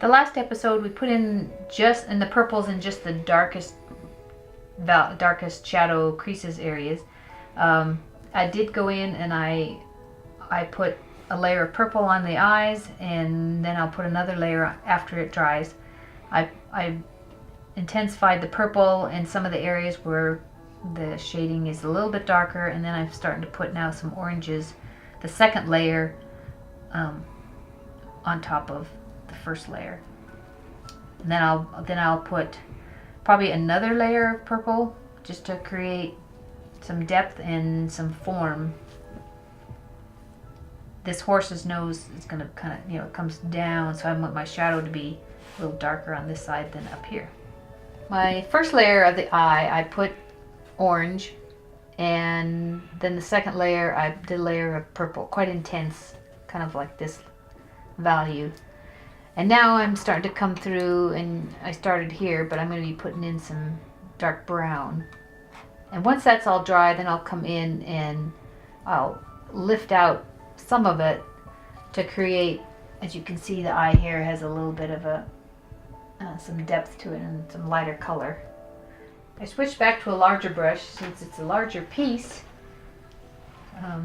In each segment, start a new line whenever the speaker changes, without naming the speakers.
The last episode we put in just in the purples and just the darkest shadow creases areas. I did go in and I put a layer of purple on the eyes, and then I'll put another layer after it dries. I intensified the purple in some of the areas where the shading is a little bit darker, and then I'm starting to put now some oranges, the second layer, on top of the first layer. And then I'll put probably another layer of purple just to create some depth and some form. This horse's nose is going to kind of, it comes down, so I want my shadow to be a little darker on this side than up here. My first layer of the eye, I put orange, and then the second layer, I did a layer of purple, quite intense, kind of like this value. And now I'm starting to come through, and I started here, but I'm going to be putting in some dark brown. And once that's all dry, then I'll come in and I'll lift out some of it to create, as you can see, the eye here has a little bit of some depth to it and some lighter color. I switched back to a larger brush since it's a larger piece. A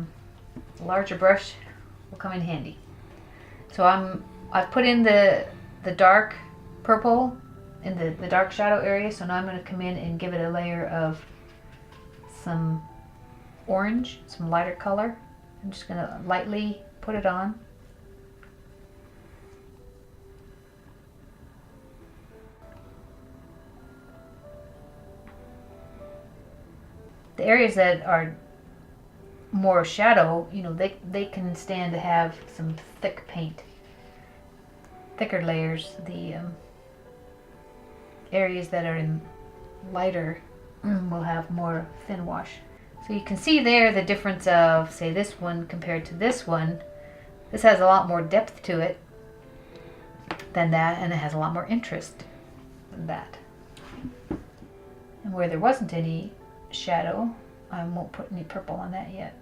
larger brush will come in handy. So I've put in the dark purple in the dark shadow area, so now I'm going to come in and give it a layer of some orange, some lighter color. I'm just going to lightly put it on. The areas that are more shadow, they can stand to have some thick paint, thicker layers. The areas that are in lighter will have more thin wash. So you can see there the difference of, say, this one compared to this one. This has a lot more depth to it than that, and it has a lot more interest than that. And where there wasn't any shadow, I won't put any purple on that yet.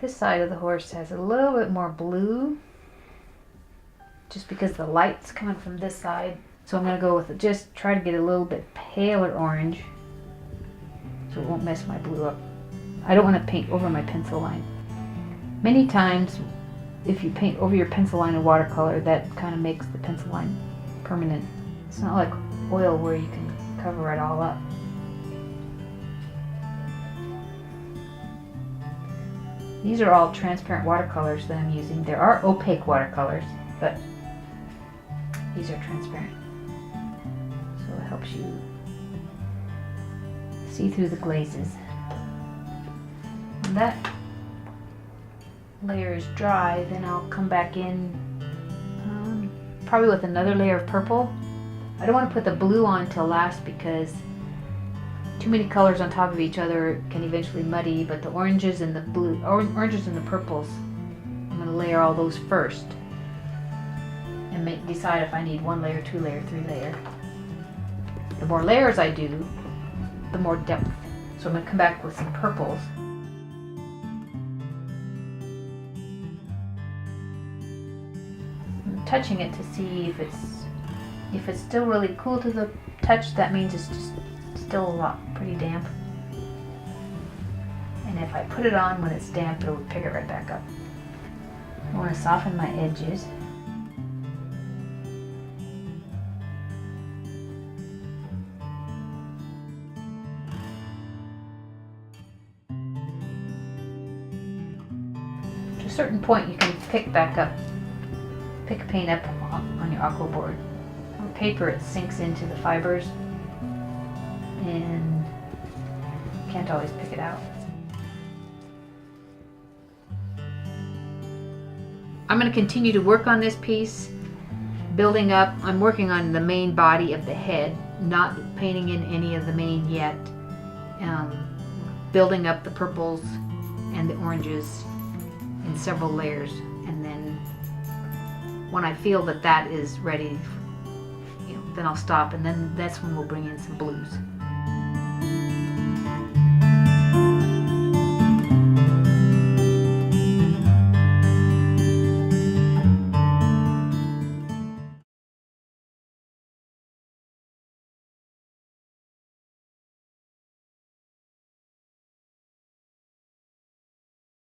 This side of the horse has a little bit more blue, just because the light's coming from this side. So I'm going to go with it, just try to get a little bit paler orange so it won't mess my blue up. I don't want to paint over my pencil line. Many times if you paint over your pencil line in watercolor, that kind of makes the pencil line permanent. It's not like oil where you can cover it all up. These are all transparent watercolors that I'm using. There are opaque watercolors, but these are transparent. So it helps you see through the glazes. When that layer is dry, then I'll come back in probably with another layer of purple. I don't want to put the blue on till last because too many colors on top of each other can eventually muddy, but the oranges and the oranges and the purples, I'm going to layer all those first and decide if I need 1 layer, 2 layer, 3 layer. The more layers I do, the more depth. So I'm going to come back with some purples. I'm touching it to see if it's still really cool to the touch. That means it's just still pretty damp. And if I put it on when it's damp, it'll pick it right back up. I want to soften my edges. To a certain point, you can pick paint up on your aqua board. On paper, it sinks into the fibers and you can't always pick it out. I'm going to continue to work on this piece, building up. I'm working on the main body of the head, not painting in any of the mane yet. Building up the purples and the oranges in several layers, and then when I feel that is ready, then I'll stop, and then that's when we'll bring in some blues.